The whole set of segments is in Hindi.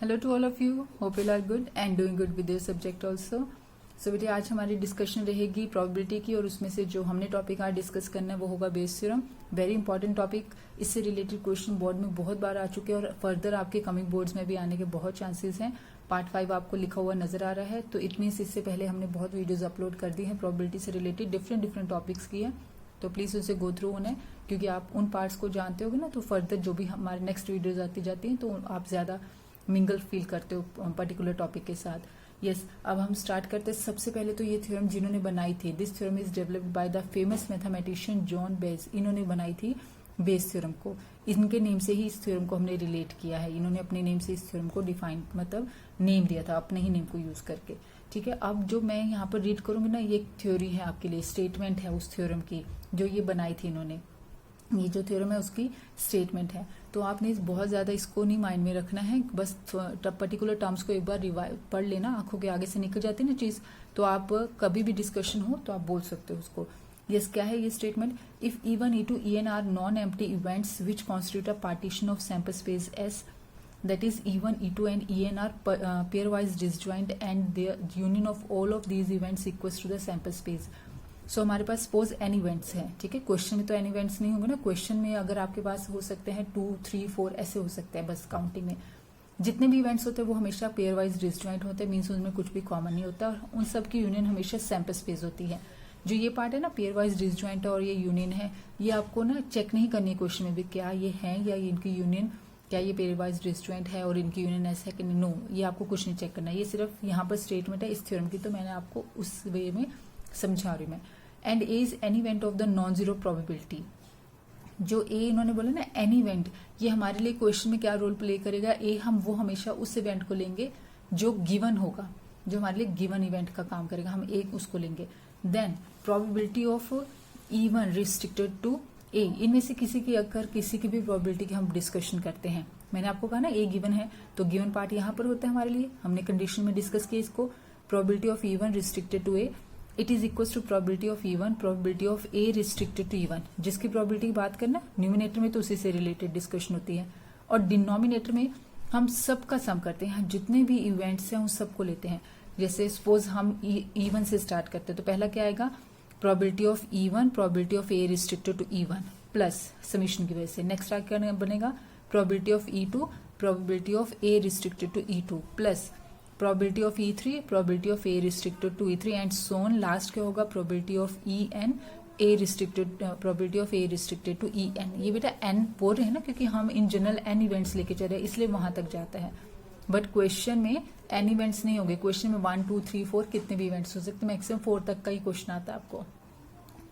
Hello to all of you, hope you are good and doing good with your subject also. So बेटा आज हमारी डिस्कशन रहेगी प्रोबेबिलिटी की, और उसमें से जो हमने टॉपिक आज डिस्कस करना है वो होगा Bayes theorem. Very important topic, इससे रिलेटेड क्वेश्चन बोर्ड में बहुत बार आ चुके हैं और फर्दर आपके कमिंग बोर्ड्स में भी आने के बहुत चांसेस हैं। पार्ट 5 आपको लिखा हुआ नजर आ रहा है, तो इट मीन्स इससे पहले हमने बहुत वीडियोज अपलोड कर दी हैं प्रोबेबिलिटी से रिलेटेड, डिफरेंट टॉपिक्स की है, तो प्लीज उसे गो थ्रू होना है, क्योंकि आप उन पार्ट्स को जानते होगे ना, तो फर्दर जो भी हमारे नेक्स्ट वीडियोज आती जाती हैं तो आप ज्यादा मिंगल फील करते हो पर्टिकुलर टॉपिक के साथ। यस, अब हम स्टार्ट करते हैं। सबसे पहले तो ये थ्योरम जिन्होंने बनाई थी, this theorem is developed by the famous mathematician John Bayes. इन्होंने बनाई थी बेस थ्योरम को, इनके नेम से ही इस थ्योरम को हमने रिलेट किया है। इन्होंने अपने नेम से इस थ्योरम को डिफाइन मतलब नेम दिया था, अपने ही नेम को यूज करके। ठीक है, अब जो मैं यहाँ पर रीड करूंगी ना, ये थ्योरी है आपके लिए, स्टेटमेंट है उस थ्योरम की जो ये बनाई थी इन्होंने। ये जो थ्योरम है उसकी स्टेटमेंट है, तो आपने बहुत ज्यादा इसको नहीं माइंड में रखना है, बस पर्टिकुलर टर्म्स को एक बार रिवाइव पढ़ लेना, आंखों के आगे से निकल जाती है ना चीज, तो आप कभी भी डिस्कशन हो तो आप बोल सकते हो उसको। यस, क्या है ये statement? If E1, E2, En are non empty events which constitute a partition of sample space S, that is E1, E2 and En are pairwise disjoint and the union of all of these events equals to the sample space. सो हमारे पास सपोज एन इवेंट्स है, ठीक है। क्वेश्चन में तो एन इवेंट्स नहीं होंगे ना, क्वेश्चन में अगर आपके पास हो सकते हैं 2, 3, 4 ऐसे हो सकते हैं, बस काउंटिंग में जितने भी इवेंट्स होते हैं वो हमेशा पेयर वाइज डिसजॉइंट होते हैं, मीन्स उनमें कुछ भी कॉमन नहीं होता, और उन सब की यूनियन हमेशा सैंपल स्पेस होती है। जो ये पार्ट है ना पेयर वाइज डिसजॉइंट और ये यूनियन है, ये आपको ना चेक नहीं करनी क्वेश्चन में भी, क्या ये है या इनकी यूनियन, क्या ये पेयर वाइज डिसजॉइंट है और इनकी यूनियन ऐसा है कि नहीं। नो, ये आपको कुछ नहीं चेक करना, ये सिर्फ यहाँ पर स्टेटमेंट है इस थ्योरम की, तो मैंने आपको उस वे में समझा रही मैं। And A is any event of the non zero probability. जो ए इन्होंने बोला ना एनी इवेंट, ये हमारे लिए क्वेश्चन में क्या रोल प्ले करेगा? ए हम वो हमेशा उस इवेंट को लेंगे जो गिवन होगा, जो हमारे लिए गिवन इवेंट का काम करेगा, हम एक उसको लेंगे। Then probability of E1 restricted to A, इनमें से किसी की अगर किसी की भी प्रोबेबिलिटी की हम डिस्कशन करते हैं, मैंने आपको कहा ना ए गिवन है तो गिवन पार्ट यहाँ पर होता है हमारे लिए, हमने कंडीशन में डिस्कस किया इसको। Probability of E1 restricted to A, it is equal to probability of E1 probability of A restricted to E1। जिसकी प्रोबेबिलिटी की बात करना न्यूमिनेटर में तो उसी से रिलेटेड डिस्कशन होती है, और डिनोमिनेटर में हम सबका सम करते हैं, जितने भी इवेंट्स हैं उन सबको लेते हैं। जैसे सपोज हम E1 से स्टार्ट करते हैं, तो पहला क्या आएगा? Probability of E1 probability of A restricted to E1 plus summation की वजह से। नेक्स्ट क्या बनेगा? Probability of E2 probability of A restricted to E2 plus probability of E3 probability of A restricted to E3 and so on. Last क्या होगा? Probability of En A restricted probability of A restricted to En। ये बेटा n बोल रहे हैं ना, क्योंकि हम इन जनरल n इवेंट्स लेके चल रहे हैं, इसलिए वहां तक जाता है, बट क्वेश्चन में n इवेंट्स नहीं होंगे। क्वेश्चन में 1, 2, 3, 4 कितने भी इवेंट्स हो सकते हैं, मैक्सिमम 4 तक का ही क्वेश्चन आता है आपको,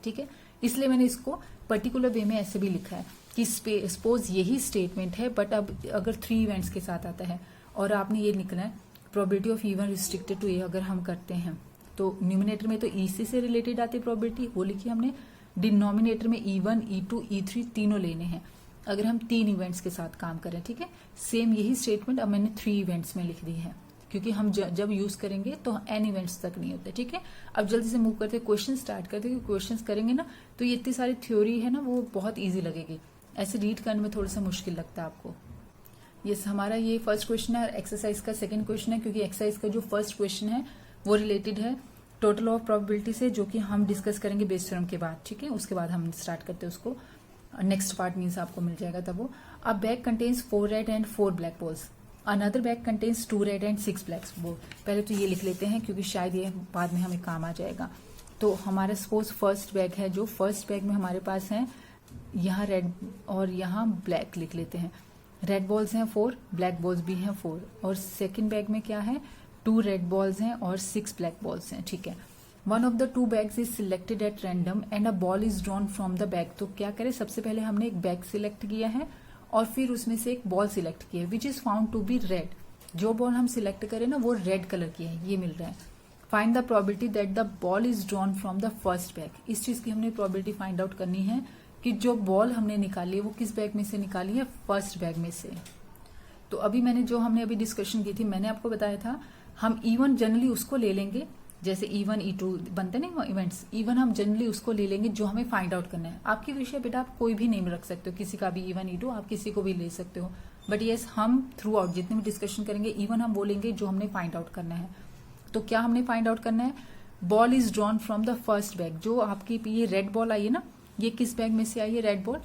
ठीक है। इसलिए मैंने इसको पर्टिकुलर वे में ऐसे भी लिखा है कि सपोज यही स्टेटमेंट है, बट अब अगर 3 इवेंट्स के साथ आता है और आपने ये लिखना है probability of E1 restricted to A, अगर हम करते हैं तो न्यूमिनेटर में तो EC से रिलेटेड आती है प्रोबेबिलिटी, वो लिखी हमने। डिनोमिनेटर में E1, E2, E3 तीनों लेने हैं अगर हम 3 इवेंट्स के साथ काम करें, ठीक है। सेम यही स्टेटमेंट अब मैंने 3 इवेंट्स में लिख दी है, क्योंकि हम जब यूज करेंगे तो n इवेंट्स तक नहीं होते, ठीक है। अब जल्दी से मूव करते क्वेश्चन स्टार्ट करते, क्योंकि क्वेश्चन करेंगे ना तो ये इतनी सारी थ्योरी है ना, वो बहुत ईजी लगेगी, ऐसे रीड करने में थोड़ा सा मुश्किल लगता है आपको। यस, हमारा ये फर्स्ट क्वेश्चन है और एक्सरसाइज का सेकंड क्वेश्चन है, क्योंकि एक्सरसाइज का जो फर्स्ट क्वेश्चन है वो रिलेटेड है टोटल ऑफ प्रोबेबिलिटी से, जो कि हम डिस्कस करेंगे बेस थ्योरम के बाद, ठीक है। उसके बाद हम स्टार्ट करते हैं उसको, नेक्स्ट पार्ट मीन्स आपको मिल जाएगा तब वो। अ bag contains 4 red and 4 black balls, another bag contains 2 red and 6 black ball. पहले तो ये लिख लेते हैं, क्योंकि शायद ये बाद में हमें काम आ जाएगा। तो हमारा सपोज फर्स्ट बैग है, जो फर्स्ट बैग में हमारे पास है यहाँ रेड और यहाँ ब्लैक लिख लेते हैं। रेड बॉल्स हैं 4, ब्लैक बॉल्स भी हैं 4, और सेकंड बैग में क्या है? 2 रेड बॉल्स हैं और 6 ब्लैक बॉल्स हैं, ठीक है। One of the 2 bags is selected at random and a ball is drawn from the bag. तो क्या करें? सबसे पहले हमने एक बैग सिलेक्ट किया है और फिर उसमें से एक बॉल सिलेक्ट किया है which is found to be red. जो बॉल हम सिलेक्ट करें ना वो रेड कलर की है, ये मिल रहा है। Find the probability that the ball is drawn from the first bag. इस चीज की हमने प्रोबेबिलिटी फाइंड आउट करनी है कि जो बॉल हमने निकाली है वो किस बैग में से निकाली है? फर्स्ट बैग में से। तो अभी मैंने जो हमने अभी डिस्कशन की थी, मैंने आपको बताया था हम E1 जनरली उसको ले लेंगे, जैसे E1, E2 बनते नहीं इवेंट्स, E1 हम जनरली उसको ले लेंगे जो हमें फाइंड आउट करना है। आपकी विषय बेटा आप कोई भी नेम रख सकते हो, किसी का भी E1, E2 आप किसी को भी ले सकते हो, बट यस हम थ्रू आउट जितने भी डिस्कशन करेंगे इवन हम बोलेंगे जो हमने फाइंड आउट करना है। तो क्या हमने फाइंड आउट करना है? Ball is drawn from the first bag. जो आपकी ये रेड बॉल आई है ना, ये किस बैग में से आई है? रेड बॉल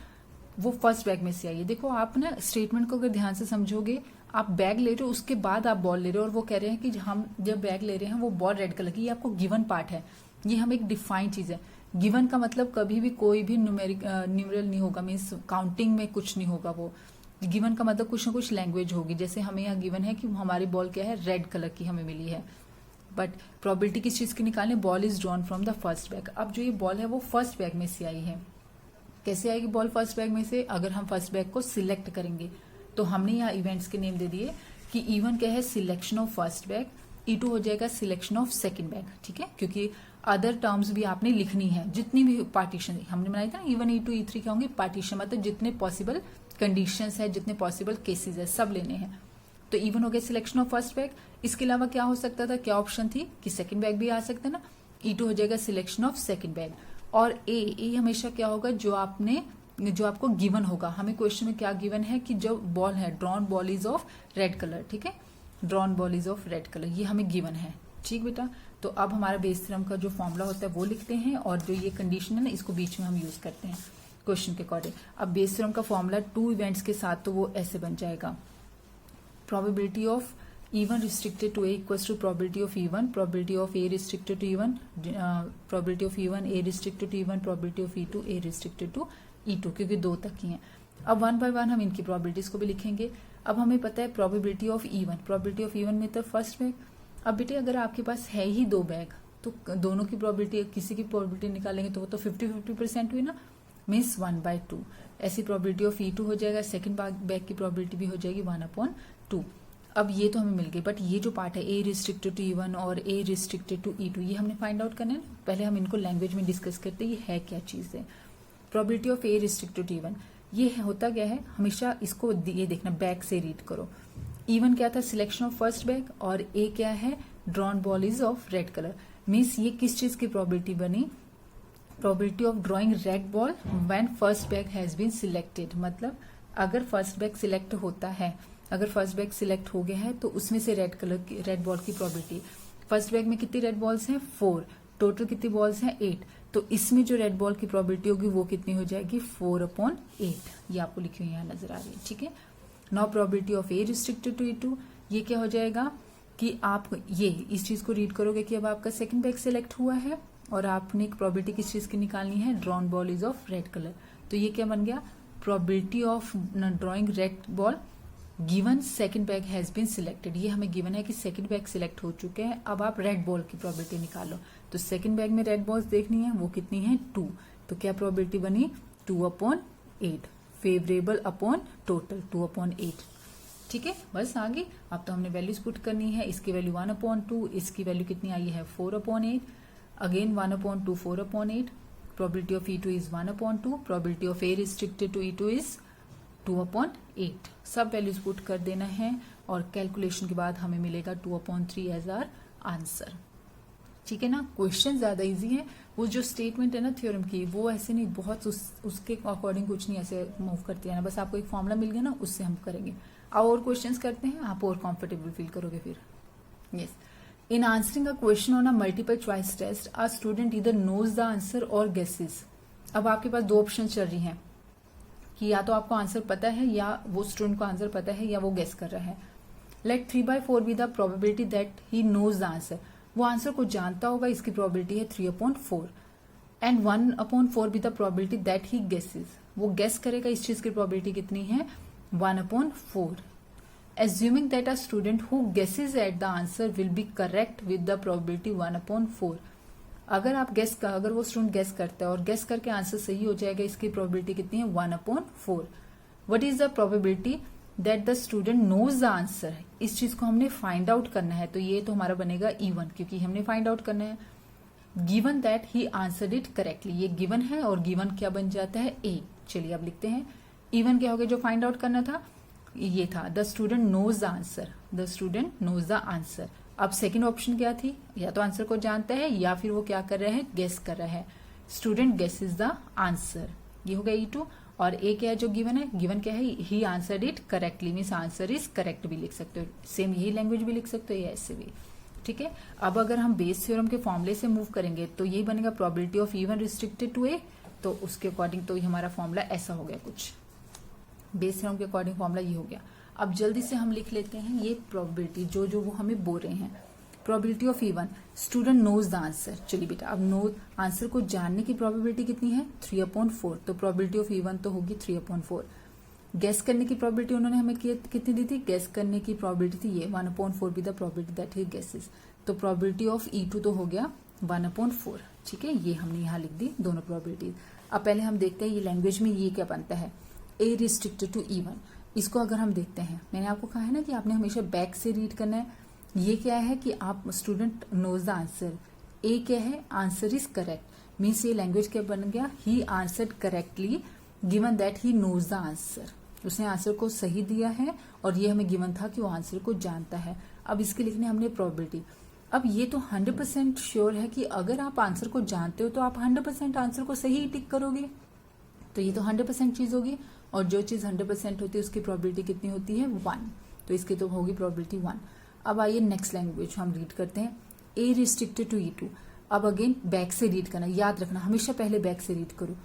वो फर्स्ट बैग में से आई है। देखो आप ना स्टेटमेंट को अगर ध्यान से समझोगे, आप बैग ले रहे हो उसके बाद आप बॉल ले रहे हो, और वो कह रहे हैं कि हम जब बैग ले रहे हैं वो बॉल रेड कलर की, ये आपको गिवन पार्ट है, ये हम एक डिफाइंड चीज है। गिवन का मतलब कभी भी कोई भी न्यूमेरल नहीं होगा, मीन्स काउंटिंग में कुछ नहीं होगा। वो गिवन का मतलब कुछ ना कुछ लैंग्वेज होगी। जैसे हमें यहाँ गिवन है कि हमारी बॉल क्या है, रेड कलर की हमें मिली है, बट प्रोबेबिलिटी किस चीज की निकालें? Ball is drawn from the first bag. अब जो ये बॉल है वो फर्स्ट बैग में से आई है। कैसे आएगी बॉल फर्स्ट बैग में से? अगर हम फर्स्ट बैग को सिलेक्ट करेंगे, तो हमने यहाँ इवेंट्स के नेम दे दिए कि E1 क्या है? Selection of first bag, E2 हो जाएगा सिलेक्शन ऑफ सेकंड बैग, ठीक है, क्योंकि अदर टर्म्स भी आपने लिखनी है। जितनी भी पार्टीशन हमने बनाई था ना, E1 E2 E3 क्या होंगे? पार्टीशन, मतलब जितने पॉसिबल कंडीशंस है, जितने पॉसिबल केसेस है, सब लेने हैं। तो E1 हो गया सिलेक्शन ऑफ फर्स्ट बैग। इसके अलावा क्या हो सकता था? क्या ऑप्शन थी कि सेकंड बैग भी आ सकता है ना। E2 हो जाएगा सिलेक्शन ऑफ सेकंड बैग। और ए हमेशा क्या होगा? जो आपको गिवन होगा। हमें क्वेश्चन में क्या गिवन है कि जो बॉल है, drawn ball is of red colour, ठीक है, drawn ball is of red colour, ये हमें गिवन है। ठीक बेटा, तो अब हमारा बेस थ्योरम का जो फॉर्मूला होता है वो लिखते हैं, और जो ये कंडीशन है ना, इसको बीच में हम यूज करते हैं क्वेश्चन के अकॉर्डिंग। अब बेस थ्योरम का फॉर्मूला 2 इवेंट्स के साथ तो वो ऐसे बन जाएगा, probability of E1 restricted to A equals to probability of E1, probability of A restricted to E1, probability of E1 A restricted to E1, probability of E2 A restricted to E2, क्योंकि 2 तक ही हैं। अब 1 by 1 हम इनकी probabilities को भी लिखेंगे। अब हमें पता है probability of E1, probability of E1 में तो फर्स्ट बैग। अब बेटे अगर आपके पास है ही 2 बैग, तो दोनों की probability, किसी की probability निकालेंगे तो वो तो 50-50% हुई ना, मीन्स 1/2। ऐसी probability of E2 हो जाएगा, सेकेंड बैग की probability भी हो जाएगी 1/2। अब ये तो हमें मिल गई, बट ये जो पार्ट है A रिस्ट्रिक्टेड टू E1 और A रिस्ट्रिक्टेड टू E2, ये हमने फाइंड आउट करना है ना। पहले हम इनको लैंग्वेज में डिस्कस करते हैं, ये है क्या चीज है। Probability of A restricted to E1, ये होता क्या है? हमेशा इसको ये देखना, बैक से रीड करो। E1 क्या था? सिलेक्शन ऑफ फर्स्ट बैग, और A क्या है? Drawn ball is of red colour. Means ये किस चीज की प्रोबेबिलिटी बनी? Probability of drawing red ball when first bag has been selected. मतलब अगर फर्स्ट बैग सिलेक्ट होता है, अगर फर्स्ट बैग सिलेक्ट हो गया है, तो उसमें से रेड बॉल की प्रोबेबिलिटी, फर्स्ट बैग में कितनी रेड बॉल्स हैं? 4, टोटल कितनी बॉल्स हैं? 8, तो इसमें जो रेड बॉल की प्रोबेबिलिटी होगी वो कितनी हो जाएगी? 4/8। ये आपको लिखी हुई यहाँ नजर आ रही है, ठीक है। Now probability of A restricted to E2, ये क्या हो जाएगा कि आप ये इस चीज को रीड करोगे कि अब आपका सेकंड बैग सिलेक्ट हुआ है, और आपने एक प्रोबेबिलिटी किस चीज की निकालनी है? Drawn ball is of red colour. तो ये क्या बन गया? Probability of drawing red ball given second bag has been selected. ये हमें गिवन है कि सेकंड बैग सिलेक्ट हो चुके हैं, अब आप रेड बॉल की प्रोबेबिलिटी निकालो। तो सेकंड बैग में रेड बॉल्स देखनी है, वो कितनी है? 2। तो क्या प्रोबेबिलिटी बनी? 2/8, फेवरेबल अपॉन टोटल 2/8, ठीक है। बस आगे अब तो हमने वैल्यूज पुट करनी है। इसकी वैल्यू 1/2, इसकी वैल्यू कितनी आई है? 4/8, again 1/2, 4/8। Probability of E2 is 1/2, probability of A restricted to E2 is 2/8। सब वैल्यूज पुट कर देना है, और कैलकुलेशन के बाद हमें मिलेगा 2/3 एज आर आंसर, ठीक है ना। क्वेश्चन ज्यादा इजी है, वो जो स्टेटमेंट है ना थ्योरम की, वो ऐसे नहीं बहुत उसके अकॉर्डिंग कुछ नहीं ऐसे मूव करती है ना, बस आपको एक फॉर्मूला मिल गया ना, उससे हम करेंगे। अब और क्वेश्चंस करते हैं, आप और कंफर्टेबल फील करोगे फिर। Yes, in answering a question on a multiple choice test, a student either knows the answer or guesses. अब आपके पास 2 ऑप्शन चल रही हैं कि या तो आपको आंसर पता है, या वो स्टूडेंट को आंसर पता है, या वो गेस कर रहा है। Let 3/4 be the probability that he knows the answer. वो आंसर को जानता होगा, इसकी प्रोबेबिलिटी है 3/4, and 1/4 be the probability that he guesses. वो गेस करेगा, इस चीज की प्रोबेबिलिटी कितनी है? 1/4। Assuming that a student who guesses at the answer will be correct with the probability 1/4। अगर वो स्टूडेंट गेस करता है और गेस करके आंसर सही हो जाएगा, इसकी प्रोबेबिलिटी कितनी है? 1/4। What is the probability that the student knows the answer? इस चीज को हमने फाइंड आउट करना है, तो ये तो हमारा बनेगा E1, क्योंकि हमने फाइंड आउट करना है। Given that he answered it correctly, ये गिवन है, और गिवन क्या बन जाता है? A। चलिए अब लिखते हैं। E1 क्या हो गया जो फाइंड आउट करना था? ये था the student knows the answer, the student knows the answer. अब सेकंड ऑप्शन क्या थी? या तो आंसर को जानता है, या फिर वो क्या कर रहा है? गेस कर रहा है। स्टूडेंट गेसेस द आंसर, ये हो गया E2। और ए क्या है जो गिवन है, गिवन क्या है, he answered it correctly, means answer is correct भी लिख सकते हो, सेम यही लैंग्वेज भी लिख सकते हो या ऐसे भी, ठीक है। अब अगर हम बेस थ्योरम के फॉर्मूले से मूव करेंगे तो यही बनेगा probability of even restricted to A, तो उसके अकॉर्डिंग तो ये हमारा फॉर्मूला ऐसा हो गया, कुछ बेस थ्योरम के अकॉर्डिंग फॉर्मूला ये हो गया। अब जल्दी से हम लिख लेते हैं ये प्रोबेबिलिटी जो जो वो हमें बोल रहे हैं। Probability of even, student knows the answer. चलिए बेटा, अब नो आंसर को जानने की प्रोबेबिलिटी कितनी है, 3/4, तो प्रोबेबिलिटी ऑफ इवन तो होगी 3/4। गेस करने की प्रोबेबिलिटी उन्होंने हमें कितनी दी थी, गेस करने की प्रोबेबिलिटी थी ये 1/4 भी the probability that he guesses, तो प्रोबेबिलिटी ऑफ E2 तो हो गया 1/4, ठीक है। ये हमने यहाँ लिख दी दोनों प्रोबेबिलिटी। अब पहले हम देखते हैं ये लैंग्वेज में ये क्या बनता है, ए रिस्ट्रिक्टेड टू इवन। इसको अगर हम देखते हैं, मैंने आपको कहा है ना कि आपने हमेशा बैक से रीड करना है। ये क्या है कि आप student knows the answer, A क्या है, आंसर इज करेक्ट, मीन्स ये लैंग्वेज क्या बन गया, he answered correctly given that he knows the answer, उसने आंसर को सही दिया है और ये हमें गिवन था कि वो आंसर को जानता है। अब इसके लिखने हमने प्रोबेबिलिटी। अब ये तो 100% श्योर है कि अगर आप आंसर को जानते हो तो आप 100% आंसर को सही टिक करोगे, तो ये तो 100% चीज होगी, और जो चीज 100% होती है उसकी प्रोबेबिलिटी कितनी होती है, 1, तो इसकी तो होगी प्रोबेबिलिटी 1। अब आइए नेक्स्ट लैंग्वेज हम रीड करते हैं, ए रिस्ट्रिक्टेड टू E2। अब अगेन बैक से रीड करना, याद रखना हमेशा पहले बैक से रीड करो।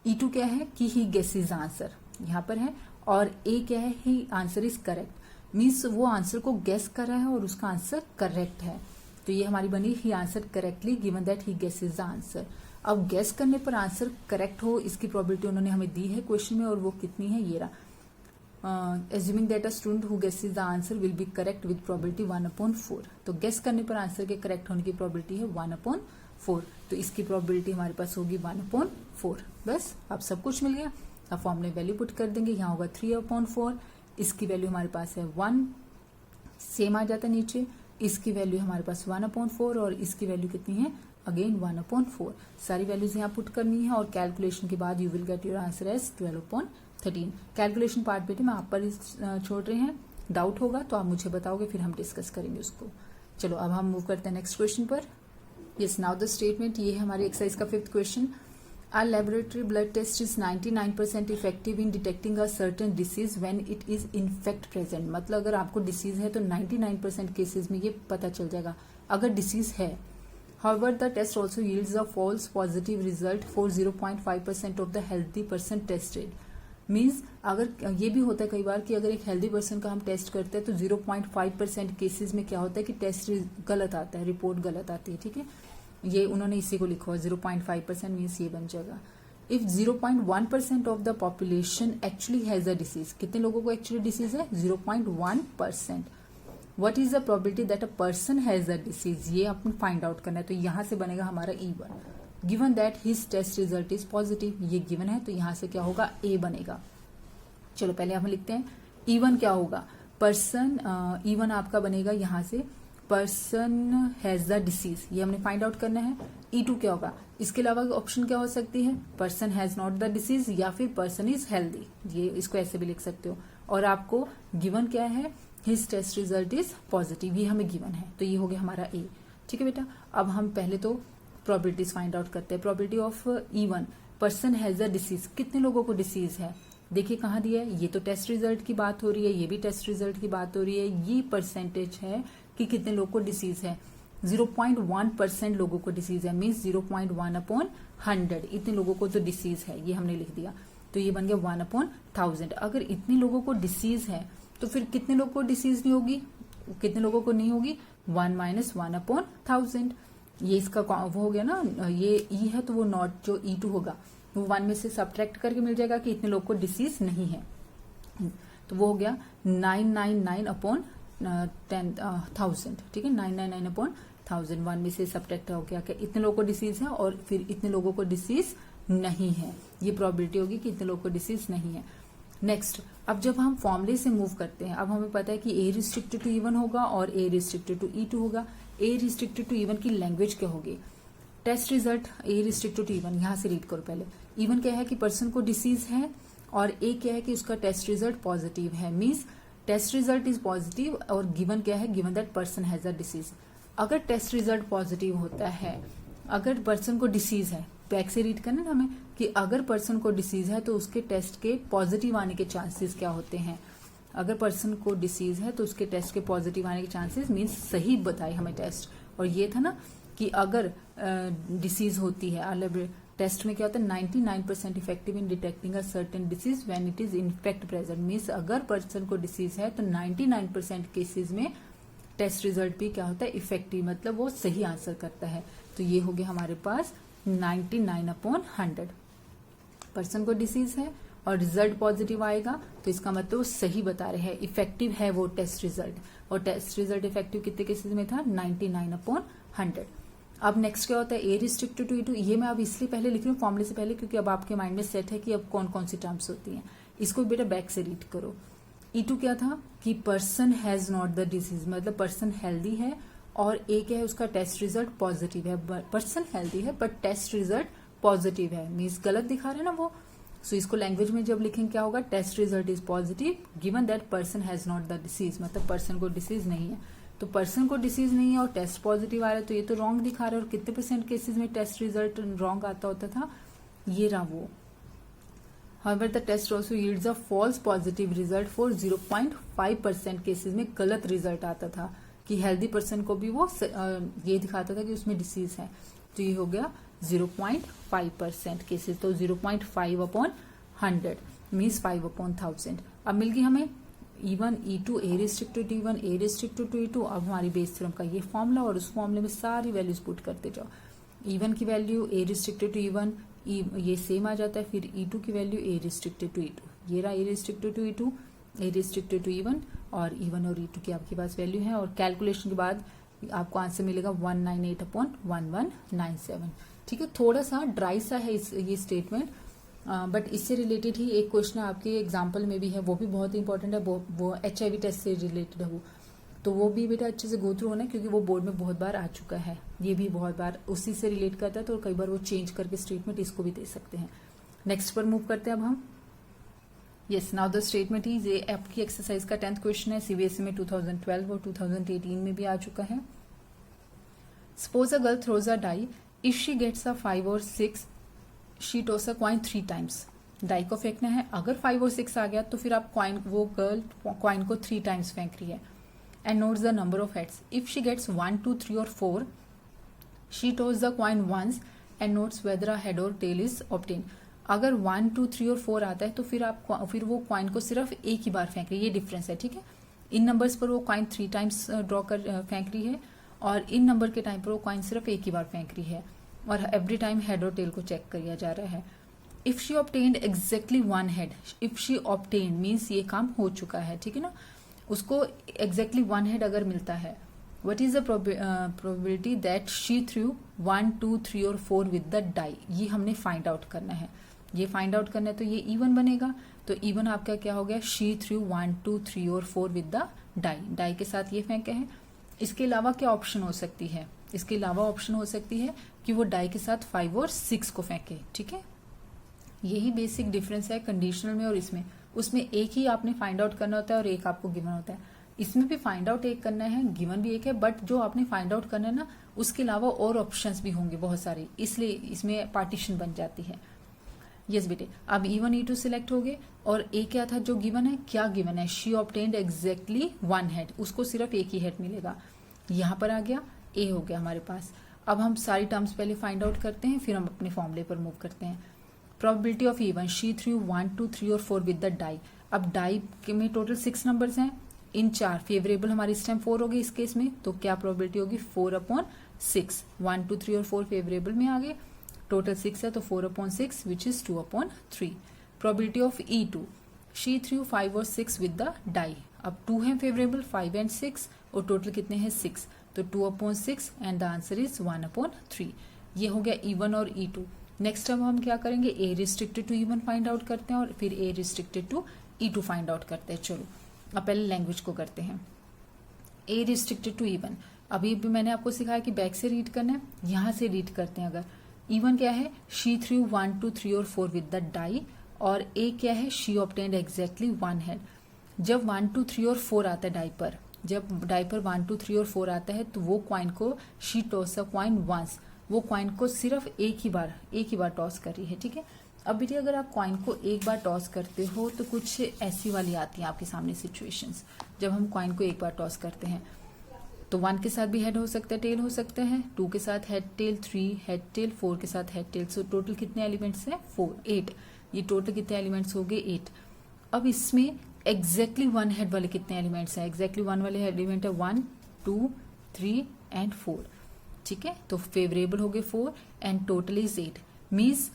E2 क्या है कि ही गेसेस आंसर, यहाँ पर है, और ए क्या है, ही आंसर इज करेक्ट, मीन्स वो आंसर को गेस कर रहा है और उसका आंसर करेक्ट है, तो ये हमारी बनी he answer correctly given that he guesses the answer. अब गेस करने पर आंसर करेक्ट हो इसकी प्रोबेबिलिटी उन्होंने हमें दी है क्वेश्चन में, और वो कितनी है, ये रहा, assuming that a student who guesses the answer will be correct with probability 1/4, तो गेस करने पर आंसर के करेक्ट होने की प्रोबेबिलिटी है 1/4, तो इसकी प्रोबेबिलिटी हमारे पास होगी 1/4। बस अब सब कुछ मिल गया। अब फॉर्मूले वैल्यू पुट कर देंगे, यहाँ होगा 3/4, इसकी वैल्यू हमारे पास है 1, सेम आ जाता है नीचे, इसकी वैल्यू हमारे पास 1/4 और इसकी वैल्यू कितनी है, अगेन 1/4। सारी वैल्यूज यहाँ पुट करनी है और कैलकुलेशन के बाद you will get your answer as 12/13। Calculation part बेटे मैं आप पर छोड़ रहे हैं, डाउट होगा तो आप मुझे बताओगे, फिर हम डिस्कस करेंगे उसको। चलो अब हम मूव करते हैं नेक्स्ट क्वेश्चन पर। यस, नाउ द स्टेटमेंट, ये है हमारी एक्सरसाइज का 5th question. Our laboratory blood test is 99% effective in detecting a certain disease when it is in fact present। मतलब अगर आपको डिसीज है तो 99% केसेस में ये पता चल जाएगा अगर डिसीज है। However, the test also yields a false positive result for 0.5% of the healthy person tested। Means अगर ये भी होता है कई बार कि अगर एक हेल्दी पर्सन का हम टेस्ट करते हैं तो 0.5% केसेस में क्या होता है कि टेस्ट गलत आता है, रिपोर्ट गलत आती है, ठीक है। ये उन्होंने इसी को लिखा हुआ 0.5% मीन्स ये बन जाएगा। If 0.1% of the population actually has a disease, कितने लोगों को एक्चुअली डिसीज है, 0.1%। What is the probability that a person has a disease, ये अपन फाइंड आउट करना है, तो यहां से बनेगा हमारा E1। Given that his test result is positive, ये गिवन है तो यहां से क्या होगा, ए बनेगा। चलो पहले हम लिखते हैं E1 क्या होगा, पर्सन, E1 आपका बनेगा यहां से पर्सन हैज द डिसीज, ये हमने फाइंड आउट करना है। E2 क्या होगा, इसके अलावा ऑप्शन क्या हो सकती है, person has not the disease या फिर पर्सन इज हेल्दी, ये इसको ऐसे भी लिख सकते हो। और आपको गिवन क्या है, his test result is positive, ये हमें गिवन है, तो ये हो गया हमारा ए। ठीक है बेटा, अब हम पहले तो प्रोबेबिलिटीज फाइंड आउट करते हैं। Probability of E1, person has the disease, कितने लोगों को डिसीज है, देखिए कहाँ दिया है, ये तो टेस्ट रिजल्ट की बात हो रही है, ये भी टेस्ट रिजल्ट की बात हो रही है, ये परसेंटेज है कि कितने लोगों को डिसीज है, 0.1% लोगों को डिसीज है, मीन्स 0.1/100, इतने लोगों को तो डिसीज है, ये हमने लिख दिया, तो ये बन गया 1/1000। अगर इतने लोगों को डिसीज है तो फिर कितने लोगों को डिसीज नहीं होगी, कितने लोगों को नहीं होगी, 1 - 1/1000। ये इसका वो हो गया ना, ये ई है तो वो नॉट जो E2 होगा वो 1 में से सब्ट्रैक्ट करके मिल जाएगा कि इतने लोग को डिसीज नहीं है, तो वो हो गया 999/10,000। ठीक है, 999/1000, 1 में से सब्ट्रैक्ट हो गया कि इतने लोगों को डिसीज है और फिर इतने लोगों को डिसीज नहीं है, ये प्रोबेबिलिटी होगी कि इतने लोगों को डिसीज नहीं है। नेक्स्ट, अब जब हम फॉर्मूले से मूव करते हैं, अब हमें पता है कि ए रिस्ट्रिक्टेड टू E1 होगा और ए रिस्ट्रिक्टेड टू E2 होगा। ए रिस्ट्रिक्टेड टू E1 की लैंग्वेज क्या होगी, test result A restricted to E1, यहां से रीड करो पहले। E1 क्या है कि पर्सन को डिसीज है और ए क्या है कि उसका टेस्ट रिजल्ट पॉजिटिव है, means test result is positive, और गिवन क्या है, given that person has a disease. अगर टेस्ट रिजल्ट पॉजिटिव होता है, अगर पर्सन को डिसीज है बैक से रीड करना ना हमें कि अगर पर्सन को डिसीज है तो उसके टेस्ट के पॉजिटिव आने के चांसेस क्या होते हैं। अगर पर्सन को डिसीज है तो उसके टेस्ट के पॉजिटिव आने के चांसेस मीन्स सही बताए हमें टेस्ट। और ये था ना कि अगर डिसीज होती है, टेस्ट में क्या होता है 99% effective in detecting a certain disease when it is in fact present. Means अगर पर्सन को डिसीज है तो 99% केसेस में टेस्ट रिजल्ट भी क्या होता है इफेक्टिव, मतलब वो सही आंसर करता है। तो ये हो गया हमारे पास 99/100। पर्सन को डिसीज है और रिजल्ट पॉजिटिव आएगा तो इसका मतलब वो सही बता रहे हैं, इफेक्टिव है वो टेस्ट रिजल्ट। और टेस्ट रिजल्ट इफेक्टिव कितने केसेस में था 99/100। अब नेक्स्ट क्या होता है ए रिस्ट्रिक्टेड टू E2। ये मैं अब इसलिए पहले लिख रही हूँ फॉर्मूले से पहले क्योंकि अब आपके माइंड में सेट है कि अब कौन कौन सी टर्म्स होती हैं। इसको बेटा बैक से रीड करो। E2 क्या था कि person has not the disease, मतलब पर्सन हेल्दी है और ए क्या है उसका टेस्ट रिजल्ट पॉजिटिव है। पर्सन हेल्दी है बट टेस्ट रिजल्ट पॉजिटिव है, मीन्स गलत दिखा रहे हैं ना वो। सो इसको लैंग्वेज में जब लिखेंगे क्या होगा, test result is positive given that person has not the disease, मतलब पर्सन को डिसीज नहीं है। तो पर्सन को डिसीज नहीं है और टेस्ट पॉजिटिव आ रहा है तो ये तो रॉन्ग दिखा रहा है। और कितने % केसेस में टेस्ट रिजल्ट रॉन्ग आता होता था, ये रहा वो। However, the test also yields a false positive result for 0.5% cases में गलत रिजल्ट आता था कि हेल्दी पर्सन को भी वो ये दिखाता था कि उसमें डिसीज है। तो ये हो गया 0.5% केसेस, तो 0.5/100 मीन्स 5/1000। अब मिल गई हमें E1 E2 A restricted to E1 A restricted to E2। अब हमारी बेस थ्योरम का ये फॉर्मूला और उस फॉर्मूले में सारी वैल्यूज पुट करते जाओ। E1 की value A restricted to E1 ये सेम आ जाता है, फिर E2 की value A restricted to E2, ये रहा A restricted to E2 A restricted to E1 और E1 और E2 की आपके पास वैल्यू है। और कैलकुलेशन के बाद आपको आंसर मिलेगा 198/1197। ठीक है, थोड़ा सा ड्राई सा है ये स्टेटमेंट, बट इससे रिलेटेड ही एक क्वेश्चन आपके एग्जाम्पल में भी है, वो भी बहुत ही इंपॉर्टेंट है। वो HIV टेस्ट से रिलेटेड है वो, तो वो भी बेटा अच्छे से गो थ्रू होना क्योंकि वो बोर्ड में बहुत बार आ चुका है। ये भी बहुत बार उसी से रिलेट करता है तो कई बार वो चेंज करके स्टेटमेंट इसको भी दे सकते हैं। नेक्स्ट पर मूव करते हैं अब हम। Yes, now the statement is, ये आपकी एक्सरसाइज का 10th क्वेश्चन है। CBSE में 2012 और 2018 में भी आ चुका है। Suppose a girl throws a die, if she gets a 5 और 6 she toss a coin 3 times। Die को फेंकना है, अगर 5 और 6 आ गया तो फिर आप वो गर्ल कॉइन को 3 times फेंक रही है। And notes the number of heads. If she gets 1, 2, 3 or 4, she tosses the coin once and notes whether a head or tail is obtained. अगर 1, 2, 3 और 4 आता है तो फिर वो कॉइन को सिर्फ एक ही बार फेंक रही है, ये डिफरेंस है। ठीक है, इन नंबर्स पर वो कॉइन 3 times ड्रॉ कर फेंक रही है और इन नंबर के टाइम पर वो कॉइन सिर्फ एक ही बार फेंक रही है और एवरी टाइम हेड और टेल को चेक किया जा रहा है। If she obtained exactly 1 head, if she obtained means ये काम हो चुका है। ठीक है ना, उसको एग्जैक्टली 1 head अगर मिलता है, what is the probability that she threw 1, 2, 3 और 4 विद द डाई। ये हमने फाइंड आउट करना है। ये फाइंड आउट करना है तो ये E1 बनेगा। तो E1 आपका क्या हो गया, शी थ्रू 1, 2, 3 और 4 विद द डाई। डाई के साथ ये फेंके हैं। इसके अलावा क्या ऑप्शन हो सकती है, इसके अलावा ऑप्शन हो सकती है कि वो डाई के साथ 5 और 6 को फेंके। ठीक है, यही बेसिक डिफरेंस है कंडीशनल में और इसमें। उसमें एक ही आपने फाइंड आउट करना होता है और एक आपको गिवन होता है। इसमें भी फाइंड आउट एक करना है, गिवन भी एक है, बट जो आपने फाइंड आउट करना है ना उसके अलावा और ऑप्शंस भी होंगे बहुत सारे, इसलिए इसमें पार्टीशन बन जाती है। यस बेटे, अब E1 E2 सिलेक्ट हो गए और ए क्या था जो गिवन है, क्या गिवन है, शी ऑब्टेन्ड एग्जैक्टली 1 head, उसको सिर्फ एक ही हेड मिलेगा। यहाँ पर आ गया ए हो गया हमारे पास। अब हम सारी टर्म्स पहले फाइंड आउट करते हैं, फिर हम अपने फॉर्मूले पर मूव करते हैं। Probability of E1, she threw 1, 2, 3 और 4 विद द डाई। अब डाई में टोटल 6 नंबर्स हैं, इन 4 फेवरेबल हमारी इस टाइम 4 होगी इस केस में, तो क्या प्रोबेबिलिटी होगी 4/6। 1, 2, 3 और 4 फेवरेबल में आ गए, टोटल 6 है तो 4/6 which is 2/3। Probability of E2, she threw 5 और 6 विद द डाई। अब 2 है फेवरेबल, 5 एंड 6 और टोटल कितने हैं 6, तो 2/6 एंड द आंसर इज 1/3। ये हो गया E1 और E2। नेक्स्ट अब हम क्या करेंगे, A restricted to E1 find out करते हैं और फिर A restricted to E2 find out करते हैं। चलो अब पहले लैंग्वेज को करते हैं। ए रिस्ट्रिक्टेड टू E1, अभी भी मैंने आपको सिखाया कि बैक से रीड करना है, यहां से रीड करते हैं। अगर E1 क्या है, शी थ्रू 1, 2, 3 और 4 विद द डाई, और ए क्या है, शी ऑब्टेन्ड एग्जैक्टली 1 head। जब 1, 2, 3 और 4 आता है डाई पर, जब डाई पर 1, 2, 3 और 4 आता है तो वो क्वाइन को she toss a coin once, वो कॉइन को सिर्फ एक ही बार टॉस कर रही है, ठीक है। अब बेटी अगर आप कॉइन को एक बार टॉस करते हो तो कुछ ऐसी वाली आती है आपके सामने सिचुएशंस, जब हम कॉइन को एक बार टॉस करते हैं तो 1 के साथ भी हेड हो सकता है, टेल हो सकता है, 2 के साथ हेड टेल, 3 हेड टेल, 4 के साथ हेड टेल। सो टोटल कितने एलिमेंट्स हैं? 4, 8। ये टोटल कितने एलिमेंट्स हो गए? 8। अब इसमें एग्जैक्टली 1 हेड वाले कितने एलिमेंट्स हैं? एग्जैक्टली 1 वाले एलिमेंट है 1, 2, 3 एंड 4, ठीक है। तो फेवरेबल हो गए 4 एंड टोटल इज 8। मीन्स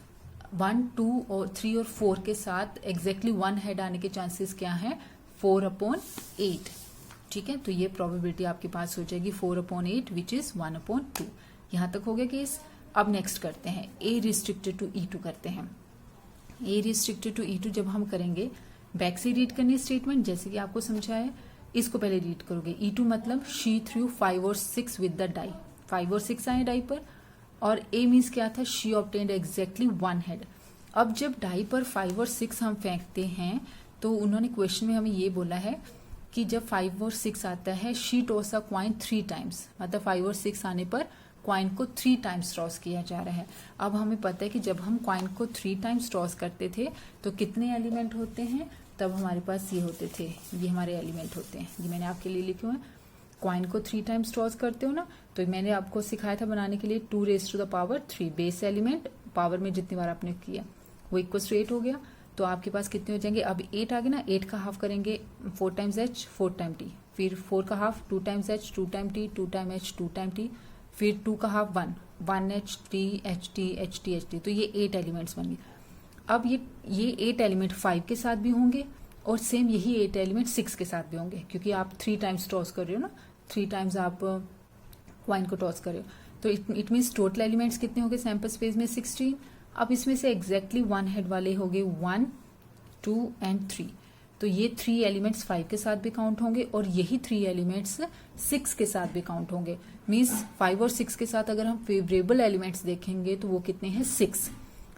1, 2 और 3 और 4 के साथ एग्जैक्टली 1 हेड आने के चांसेस क्या हैं? 4/8, ठीक है। तो ये प्रोबेबिलिटी आपके पास हो जाएगी 4/8 विच इज 1/2। यहां तक हो गया केस। अब नेक्स्ट करते हैं ए रिस्ट्रिक्टेड टू E2 करते हैं। ए रिस्ट्रिक्टेड टू E2 जब हम करेंगे, बैक से रीड करनी स्टेटमेंट जैसे कि आपको समझाया, इसको पहले रीड करोगे। E2 मतलब शी थ्रू 5 और 6 विद द डाई, 5 और 6 आए डाई पर, और ए मीन्स क्या था? She obtained exactly 1 head. अब जब डाई पर 5 और 6 हम फेंकते हैं तो उन्होंने क्वेश्चन में हमें ये बोला है कि जब 5 और 6 आता है, she toss a coin 3 times, मतलब 5 और 6 आने पर कॉइन को 3 टाइम्स टॉस किया जा रहा है। अब हमें पता है कि जब हम कॉइन को 3 टाइम्स टॉस करते थे तो कितने एलिमेंट होते हैं? तब हमारे पास ये होते थे, ये हमारे एलिमेंट होते हैं। ये मैंने आपके लिए लिखे हुए हैं। कॉइन को 3 टाइम्स टॉस करते हो ना, तो मैंने आपको सिखाया था बनाने के लिए 2 raised to the power 3 base element, power में जितनी बार आपने किया वो इक्वल टू 8 हो गया। तो आपके पास कितने हो जाएंगे? अब 8 आ गए ना, 8 का हाफ करेंगे 4 टाइम्स h 4 टाइम t, फिर 4 का half 2 times h 2 time t 2 time h 2 time t, फिर 2 का half 1 h t h t h t h t। तो ये 8 एलिमेंट्स बन गए। अब ये 8 एलिमेंट 5 के साथ भी होंगे और सेम यही 8 एलिमेंट 6 के साथ भी होंगे, क्योंकि आप 3 टाइम्स टॉस कर रहे हो ना, 3 टाइम्स आप कॉइन को टॉस कर रहे हो। तो इट मीन्स टोटल एलिमेंट्स कितने हो गए सैंपल स्पेस में? 16। अब इसमें से एग्जैक्टली 1 हेड वाले हो गए 1, 2 एंड 3। तो ये 3 एलिमेंट्स 5 के साथ भी काउंट होंगे और यही 3 एलिमेंट्स 6 के साथ भी काउंट होंगे। मीन्स 5 और 6 के साथ अगर हम फेवरेबल एलिमेंट्स देखेंगे तो वो कितने हैं? 6।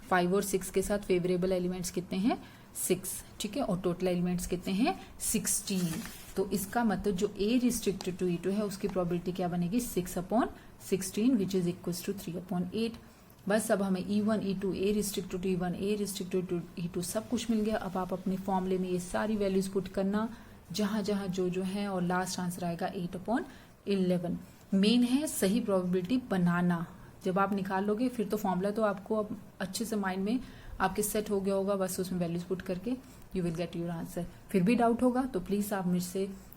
5 और 6 के साथ फेवरेबल एलिमेंट्स कितने हैं? 6, ठीक है। और टोटल एलिमेंट्स कितने हैं? 16। तो इसका मतलब जो ए रिस्ट्रिक्टेड टू E2 है उसकी प्रोबेबिलिटी क्या बनेगी? 6/16 विच इज इक्वल टू 3/8। बस अब हमें E1, E2, A restricted to E1, A restricted to E2 सब कुछ मिल गया। अब आप अपने फॉर्मूले में ये सारी वैल्यूज पुट करना जहां जहां जो है, और लास्ट आंसर आएगा 8/11। मेन है सही प्रोबेबिलिटी बनाना। जब आप निकाल लोगे फिर तो फॉर्मूला तो आपको अब अच्छे से माइंड में आपके सेट हो गया होगा, बस उसमें वैल्यूज पुट करके you will get your answer. फिर भी डाउट होगा तो प्लीज आप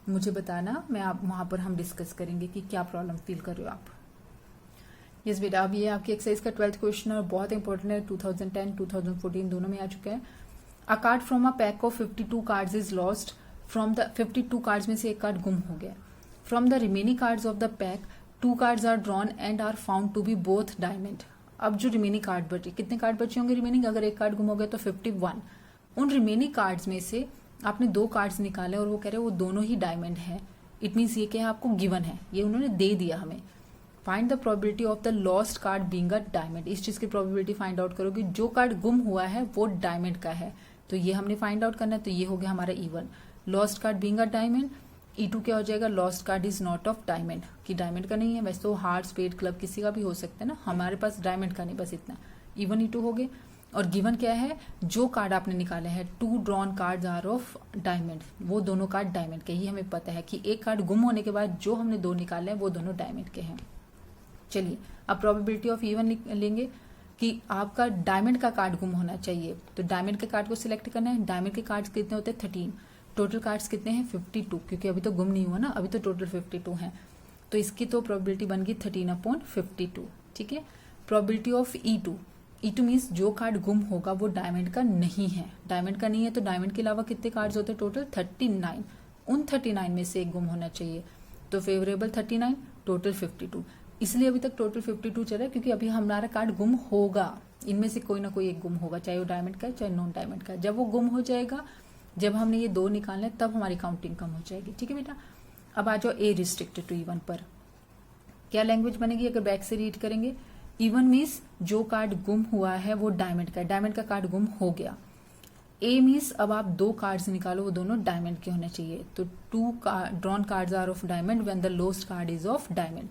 मुझे बताना, मैं आप वहां पर हम डिस्कस करेंगे कि क्या प्रॉब्लम फील कर रहे हो आप। यस बेटा, अब ये आपकी एक्सरसाइज का 12th क्वेश्चन और बहुत इंपॉर्टेंट है, 2010 2014 दोनों में आ चुका है। A card from a pack of 52 cards is lost from the 52 cards में से एक कार्ड गुम हो गया। From the remaining cards of the pack 2 cards are drawn and are found to be both diamond. अब जो रिमेनिंग कार्ड बचे, कितने कार्ड बचे होंगे रिमेनिंग? अगर एक कार्ड गुम हो गया तो 51। उन रिमेनिंग कार्ड्स में से आपने 2 कार्ड्स निकाले और वो कह रहे हैं वो दोनों ही डायमंड है। इट मीन्स ये क्या है? आपको गिवन है, ये उन्होंने दे दिया हमें। Find the probability of the lost card being a diamond. इस चीज की प्रोबेबिलिटी फाइंड आउट करोगे, जो कार्ड गुम हुआ है वो डायमंड का है, तो ये हमने फाइंड आउट करना है। तो ये हो गया हमारा E1, lost card being a diamond. E2 क्या हो जाएगा? Lost card is not of diamond, कि डायमंड का नहीं है। वैसे तो हार्ट, स्पेड, क्लब किसी का भी हो सकता है ना, हमारे पास डायमंड का नहीं, बस इतना। E1 E2 हो गए। और गिवन क्या है? जो कार्ड आपने निकाले हैं 2 drawn cards are of diamond, वो दोनों कार्ड डायमंड के ही। हमें पता है कि एक कार्ड गुम होने के बाद जो हमने 2 निकाले हैं वो दोनों डायमंड के हैं। चलिए अब प्रोबेबिलिटी ऑफ E1 लेंगे कि आपका डायमंड का कार्ड गुम होना चाहिए, तो डायमंड के कार्ड को सिलेक्ट करना है। डायमंड के कार्ड्स कितने होते हैं? 13। टोटल कार्ड्स कितने हैं? 52, क्योंकि अभी तो गुम नहीं हुआ ना, अभी तो टोटल 52 हैं। तो इसकी तो प्रोबेबिलिटी बन गई 13/52, ठीक है। प्रोबेबिलिटी ऑफ E2 मीन्स जो कार्ड गुम होगा वो डायमंड का नहीं है। डायमंड का नहीं है तो डायमंड के अलावा कितने कार्ड्स होते हैं? टोटल 39। उन 39 में से एक गुम होना चाहिए, तो फेवरेबल 39, टोटल 52। इसलिए अभी तक टोटल 52 चल रहा है, क्योंकि अभी हमारा कार्ड गुम होगा, इनमें से कोई ना कोई एक गुम होगा, चाहे वो डायमंड का है चाहे नॉन डायमंड का। जब वो गुम हो जाएगा, जब हमने ये 2 निकालने तब हमारी काउंटिंग कम हो जाएगी, ठीक है बेटा। अब आ जाओ ए रिस्ट्रिक्टेड टू E1 पर। क्या लैंग्वेज बनेगी अगर बैक से रीड करेंगे? E1 मीन्स जो कार्ड गुम हुआ है वो डायमंड का है, डायमंड का कार्ड गुम हो गया। ए मीन्स अब आप 2 कार्ड्स निकालो, वो दोनों डायमंड के होने चाहिए। तो 2 drawn cards are of diamond when the lost card is of diamond.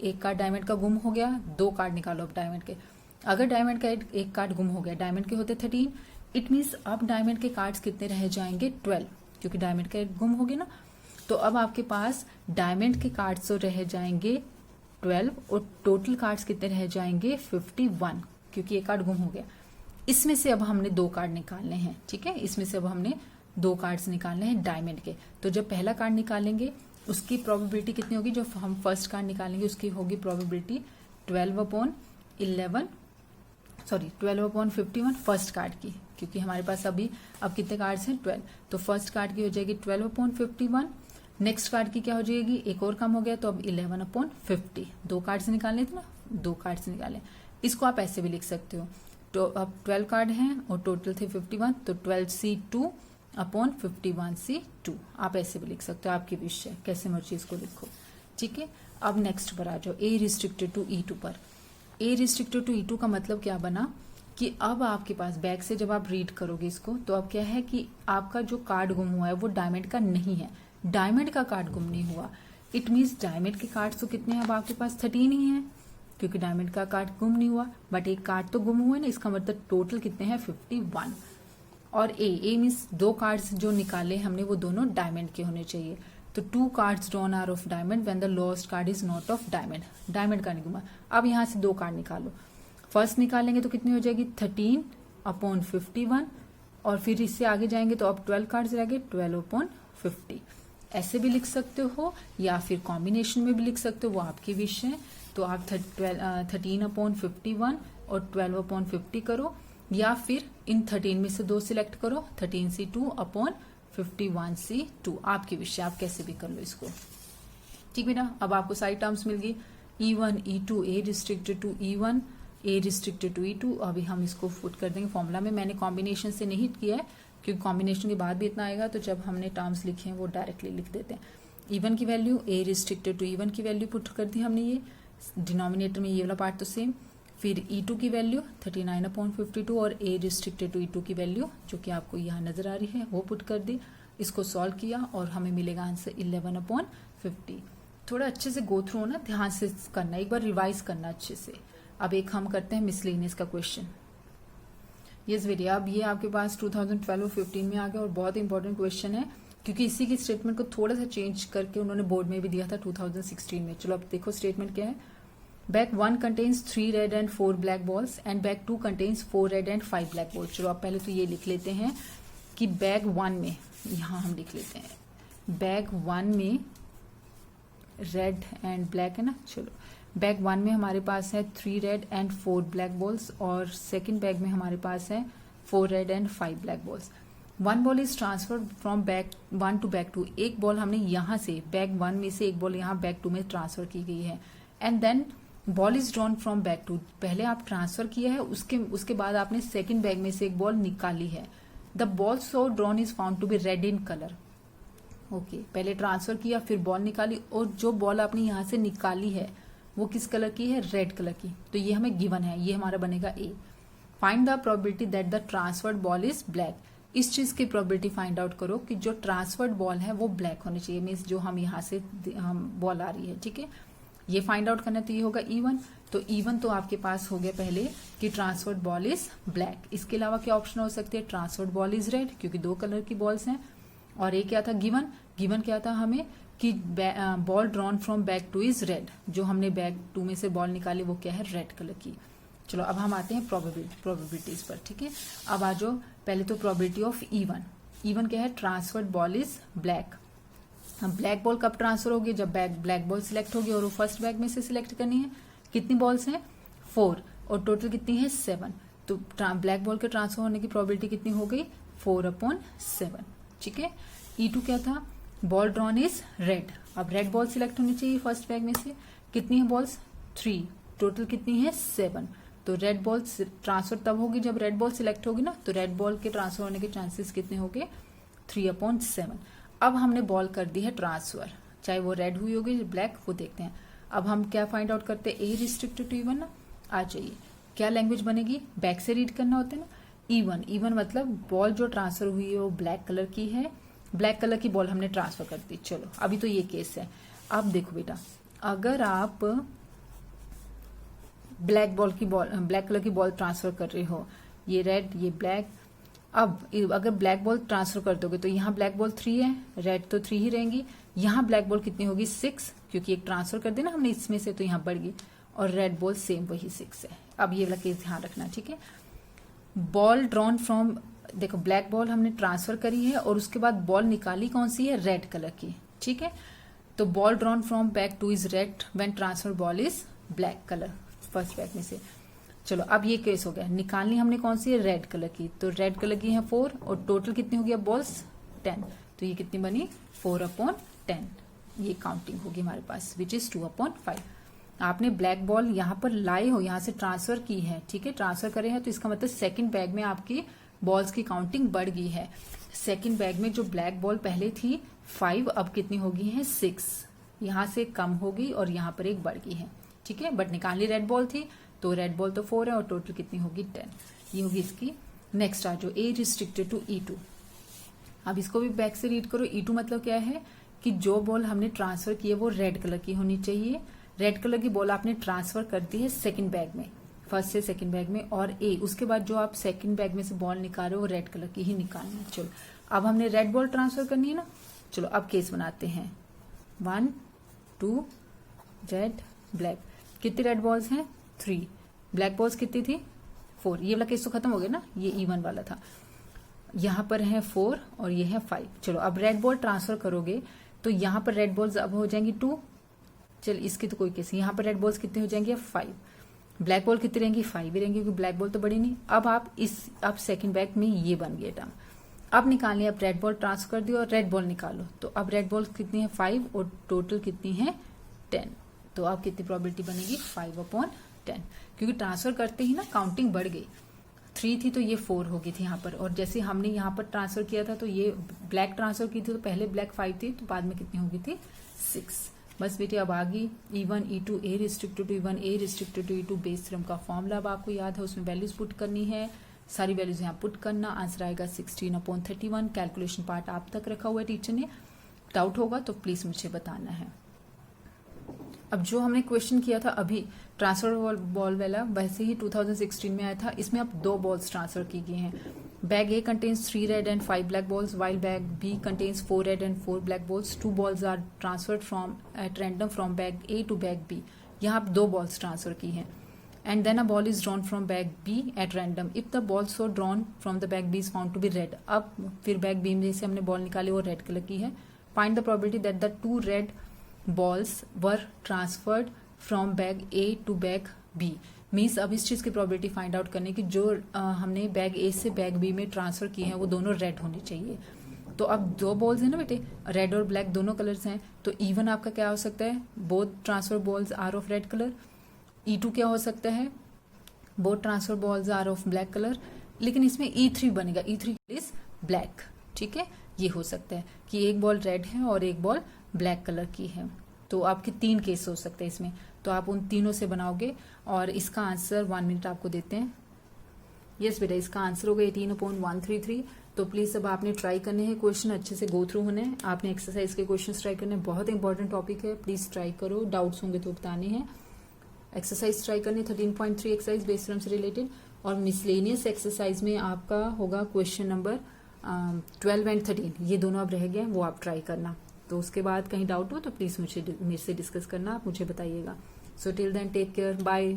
एक कार्ड डायमंड का गुम हो गया, 2 कार्ड निकालो अब डायमंड के। अगर डायमंड का एक कार्ड गुम हो गया, डायमंड के होते 13, इट मीन्स अब डायमंड के कार्ड्स कितने रह जाएंगे 12, क्योंकि डायमंड का एक गुम हो गया ना। तो अब आपके पास डायमंड के कार्ड्स तो रह जाएंगे 12 और टोटल कार्ड्स कितने रह जाएंगे 51, क्योंकि एक कार्ड गुम हो गया। इसमें से अब हमने 2 कार्ड निकालने हैं, ठीक है, इसमें से अब हमने 2 कार्ड्स निकालने हैं डायमंड के। तो जब पहला कार्ड निकालेंगे उसकी प्रोबेबिलिटी कितनी होगी, जो हम फर्स्ट कार्ड निकालेंगे उसकी होगी प्रोबेबिलिटी 12/51 फर्स्ट कार्ड की, क्योंकि हमारे पास अब कितने कार्ड्स हैं 12, तो फर्स्ट कार्ड की हो जाएगी 12/51। नेक्स्ट कार्ड की क्या हो जाएगी, एक और कम हो गया तो अब 11/50। 2 कार्ड्स निकालने थे ना, 2 कार्ड्स निकाले। इसको आप ऐसे भी लिख सकते हो, तो अब 12 कार्ड हैं और टोटल थे 51, तो 12C2/51C2 आप ऐसे भी लिख सकते हो, आपकी विश है, कैसे मर्जी इसको लिखो, ठीक है। अब नेक्स्ट पर आ जाओ, A रिस्ट्रिक्टेड टू E2 पर। A रिस्ट्रिक्टेड टू E2 का मतलब क्या बना कि अब आपके पास बैक से जब आप रीड करोगे इसको, तो अब क्या है कि आपका जो कार्ड गुम हुआ है वो डायमंड का नहीं है, डायमंड का कार्ड गुम नहीं हुआ। इट मीन्स डायमंड के कार्ड तो कितने हैं अब आपके पास 13 ही हैं, क्योंकि डायमंड का कार्ड गुम नहीं हुआ, बट एक कार्ड तो गुम हुआ है ना, इसका मतलब टोटल कितने हैं 51। और ए मीन्स 2 कार्ड्स जो निकाले हमने वो दोनों डायमंड के होने चाहिए। तो 2 cards drawn are of diamond when the lost card is not of diamond, diamond का नहीं घुमा। अब यहाँ से 2 कार्ड निकालो, फर्स्ट निकालेंगे तो कितनी हो जाएगी 13/51, और फिर इससे आगे जाएंगे तो अब 12 कार्ड्स रह गए 12/50। ऐसे भी लिख सकते हो या फिर कॉम्बिनेशन में भी लिख सकते हो, वो आपकी विश है। तो आप 13/51 और 12/50 करो, या फिर इन 13 में से 2 सिलेक्ट करो, 13C2/51C2 आपकी विश है, आप कैसे भी कर लो इसको, ठीक बेटा। अब आपको सारी टर्म्स मिल गई, E1 E2 A restricted to E1 A restricted to E2। अभी हम इसको पुट कर देंगे फॉर्मूला में, मैंने कॉम्बिनेशन से नहीं किया है क्योंकि कॉम्बिनेशन के बाद भी इतना आएगा, तो जब हमने टर्म्स लिखे हैं वो डायरेक्टली लिख देते हैं। E1 की value A restricted to E1 की वैल्यू पुट कर दी हमने, ये डिनोमिनेटर में ये वाला पार्ट तो सेम। फिर E2 की वैल्यू 39/52 और A रिस्ट्रिक्टेड टू E2 की वैल्यू जो कि आपको यहाँ नजर आ रही है वो पुट कर दी, इसको सॉल्व किया और हमें मिलेगा आंसर 11/50। थोड़ा अच्छे से गो थ्रू ना, ध्यान से करना, एक बार रिवाइज करना अच्छे से। अब एक हम करते हैं मिसलेनियस का क्वेश्चन। यस बेटा, अब ये आपके पास 2012 और 15 में आ गया और बहुत इंपॉर्टेंट क्वेश्चन है, क्योंकि इसी की स्टेटमेंट को थोड़ा सा चेंज करके उन्होंने बोर्ड में भी दिया था 2016 में। चलो अब देखो स्टेटमेंट क्या है। Bag 1 contains 3 red and 4 black balls and bag 2 contains 4 red and 5 black balls. चलो अब पहले तो ये लिख लेते हैं कि बैग 1 में, यहाँ हम लिख लेते हैं बैग 1 में रेड एंड ब्लैक है ना। चलो बैग 1 में हमारे पास है 3 रेड एंड 4 ब्लैक बॉल्स, और सेकंड बैग में हमारे पास है 4 red and 5 black balls. 1 ball is transferred from bag 1 to bag 2। एक बॉल हमने यहाँ से बैग 1 में से एक बॉल यहाँ बैग 2 में ट्रांसफर की गई है। And then ball is drawn from bag 2, पहले आप ट्रांसफर किया है, उसके बाद आपने सेकंड बैग में से एक बॉल निकाली है। The ball so drawn is found to be red in colour. Okay, पहले ट्रांसफर किया फिर बॉल निकाली, और जो बॉल आपने यहाँ से निकाली है वो किस कलर की है, रेड कलर की। तो ये हमें गिवन है, ये हमारा बनेगा A. Find the probability that the transferred ball is black. इस चीज की प्रोबेबिलिटी फाइंड आउट करो कि जो ट्रांसफर्ड बॉल है वो ब्लैक होनी चाहिए, मीन्स जो हम यहाँ से बॉल आ रही है, ठीक है। ये फाइंड आउट करना, तो ये होगा E1। तो E1 तो आपके पास हो गया पहले कि ट्रांसफर्ड बॉल इज ब्लैक। इसके अलावा क्या ऑप्शन हो सकते हैं, ट्रांसफर्ड बॉल इज रेड, क्योंकि 2 कलर की बॉल्स हैं। और एक क्या था गिवन, गिवन क्या था हमें कि ball drawn from bag 2 is red, जो हमने बैग 2 में से बॉल निकाली वो क्या है, रेड कलर की। चलो अब हम आते हैं प्रोबेबिलिटीज पर, ठीक है। अब आ जाओ, पहले तो प्रोबेबिलिटी ऑफ E1। E1 क्या है, transferred ball is black. Black ball कब ट्रांसफर होगी, जब ब्लैक बॉल सिलेक्ट होगी और वो फर्स्ट बैग में से सिलेक्ट करनी है। कितनी बॉल्स हैं 4, और टोटल कितनी है 7। तो ब्लैक बॉल के ट्रांसफर होने की प्रोबेबिलिटी कितनी हो गई 4/7, ठीक है। E2 क्या था, बॉल ड्रॉन इज रेड। अब रेड बॉल सिलेक्ट होनी चाहिए फर्स्ट बैग में से। कितनी है बॉल्स 3, टोटल कितनी है 7। तो रेड बॉल ट्रांसफर तब होगी जब रेड बॉल सिलेक्ट होगी ना, तो रेड बॉल के ट्रांसफर होने के चांसेस कितने हो गए 3/7। अब हमने बॉल कर दी है ट्रांसफर, चाहे वो रेड हुई होगी ब्लैक, वो देखते हैं। अब हम क्या फाइंड आउट करते हैं, ए रिस्ट्रिक्टेड टू E1 ना। आ जाइए, क्या लैंग्वेज बनेगी, बैक से रीड करना होता है ना। E1 मतलब बॉल जो ट्रांसफर हुई है वो ब्लैक कलर की है, ब्लैक कलर की बॉल हमने ट्रांसफर कर दी। चलो अभी तो ये केस है। अब देखो बेटा, अगर आप ब्लैक कलर की बॉल ट्रांसफर कर रहे हो, ये रेड ये ब्लैक। अब अगर ब्लैक बॉल ट्रांसफर कर दोगे तो यहाँ ब्लैक बॉल 3 है, रेड तो 3 ही रहेंगी। यहाँ ब्लैक बॉल कितनी होगी 6, क्योंकि एक ट्रांसफर कर देना हमने इसमें से तो यहाँ बढ़ गई, और रेड बॉल सेम वही 6 है। अब ये वाला केस ध्यान रखना, ठीक है। बॉल ड्रॉन फ्रॉम, देखो ब्लैक बॉल हमने ट्रांसफर करी है और उसके बाद बॉल निकाली कौन सी है, रेड कलर की, ठीक है। तो ball drawn from bag 2 is red when transfer ball is black colour, first bag में से। चलो अब ये केस हो गया, निकालनी हमने कौन सी है, रेड कलर की, तो रेड कलर की है 4 और टोटल कितनी होगी अब बॉल्स 10, तो ये कितनी बनी 4/10, ये काउंटिंग होगी हमारे पास विच इज 2/5। आपने ब्लैक बॉल यहाँ पर लाए हो, यहाँ से ट्रांसफर की है, ठीक है, ट्रांसफर करे हैं, तो इसका मतलब सेकंड बैग में आपकी बॉल्स की काउंटिंग बढ़ गई है। सेकंड बैग में जो ब्लैक बॉल पहले थी 5, अब कितनी होगी है 6, यहाँ से कम होगी और यहाँ पर एक बढ़ गई है, ठीक है। बट निकालनी रेड बॉल थी, तो रेड बॉल तो 4 है और टोटल कितनी होगी 10, ये होगी इसकी। नेक्स्ट आ जो ए रिस्ट्रिक्टेड टू E2। अब इसको भी बैक से रीड करो। E2 मतलब क्या है कि जो बॉल हमने ट्रांसफर की है वो रेड कलर की होनी चाहिए। रेड कलर की बॉल आपने ट्रांसफर कर दी है सेकंड बैग में, फर्स्ट से सेकंड बैग में, और ए उसके बाद जो आप सेकंड बैग में से बॉल निकाल रहे हो वो रेड कलर की ही निकालनी है। चलो अब हमने रेड बॉल ट्रांसफर करनी है ना, चलो अब केस बनाते हैं। 1 2 रेड ब्लैक, कितनी रेड बॉल्स हैं 3, ब्लैक बॉल्स कितनी थी 4, ये वाला केस तो खत्म हो गया ना, ये इवन वाला था। यहाँ पर है 4 और ये है 5। चलो अब रेड बॉल ट्रांसफर करोगे तो यहाँ पर रेड बॉल्स अब हो जाएंगी 2, चल इसकी तो कोई केस, यहाँ पर रेड बॉल्स कितनी हो जाएंगी 5, ब्लैक बॉल कितनी रहेंगी 5 ही रहेंगी, क्योंकि ब्लैक बॉल तो बड़ी नहीं। अब आप सेकंड बैग में ये बन गया टर्म, अब निकालनी, अब रेड बॉल ट्रांसफर कर दियो और रेड बॉल निकालो, तो अब रेड बॉल कितनी है 5 और टोटल कितनी है 10, तो अब कितनी प्रोबेबिलिटी बनेगी 5/10, क्योंकि ट्रांसफर करते ही ना काउंटिंग बढ़ गई, 3 थी तो ये 4 हो गई थी यहाँ पर, और जैसे हमने यहाँ पर ट्रांसफर किया था तो ये ब्लैक ट्रांसफर की थी तो पहले ब्लैक 5 थी, तो बाद में कितनी हो गई थी 6। बस बेटे अब आ गई E1 E2 A restricted to E1 A restricted to E2 Bayes theorem का फॉर्मूला अब आपको याद है, उसमें वैल्यूज पुट करनी है, सारी वैल्यूज यहाँ पुट करना, आंसर आएगा 16/31। कैलकुलेशन पार्ट आप तक रखा हुआ है टीचर ने, डाउट होगा तो प्लीज मुझे बताना है। अब जो हमने क्वेश्चन किया था अभी ट्रांसफर बॉल वाला, वैसे ही 2016 में आया था, इसमें अब 2 बॉल्स ट्रांसफर की गई हैं। Bag A contains 3 red and 5 black balls, while bag B contains 4 red and 4 black balls. 2 balls are transferred at random from bag A to bag B. यहाँ आप 2 balls ट्रांसफर की हैं, and then a ball is drawn from bag B at random. If the ball so drawn from the bag B is found to be red, अब फिर बैग B में से हमने बॉल निकाली वो रेड कलर की है। Find the probability that the 2 red balls were transferred from bag A to bag B. Means अब इस चीज की प्रोबेबिलिटी फाइंड आउट करने की, जो हमने बैग ए से बैग बी में ट्रांसफर किए हैं वो दोनों रेड होनी चाहिए। तो अब 2 बॉल्स हैं ना बेटे, रेड और ब्लैक दोनों कलर्स हैं, तो E1 आपका क्या हो सकता है, both transfer balls are of red colour. E2 क्या हो सकता है, both transfer balls are of black colour. लेकिन इसमें E3 बनेगा, E3 इज ब्लैक, ठीक है। ये हो सकता है कि एक बॉल रेड है और एक बॉल ब्लैक कलर की है, तो आपके 3 केस हो सकते हैं इसमें, तो आप उन तीनों से बनाओगे और इसका आंसर 1 मिनट आपको देते हैं। यस बेटा, इसका आंसर होगा 18/133। तो प्लीज अब आपने ट्राई करने हैं, क्वेश्चन अच्छे से गो थ्रू होने हैं, आपने एक्सरसाइज के क्वेश्चन ट्राई करने हैं, बहुत इंपॉर्टेंट टॉपिक है, प्लीज ट्राई करो, डाउट्स होंगे तो बताने हैं। एक्सरसाइज ट्राई करनी 13.3 एक्सरसाइज बेस थ्योरम से रिलेटेड, और मिसलेनियस एक्सरसाइज में आपका होगा क्वेश्चन नंबर 12 एंड 13, ये दोनों अब रह गए, वो आप ट्राई करना। तो उसके बाद कहीं डाउट हो तो प्लीज मेरे से डिस्कस करना, आप मुझे बताइएगा। So till then take care, bye.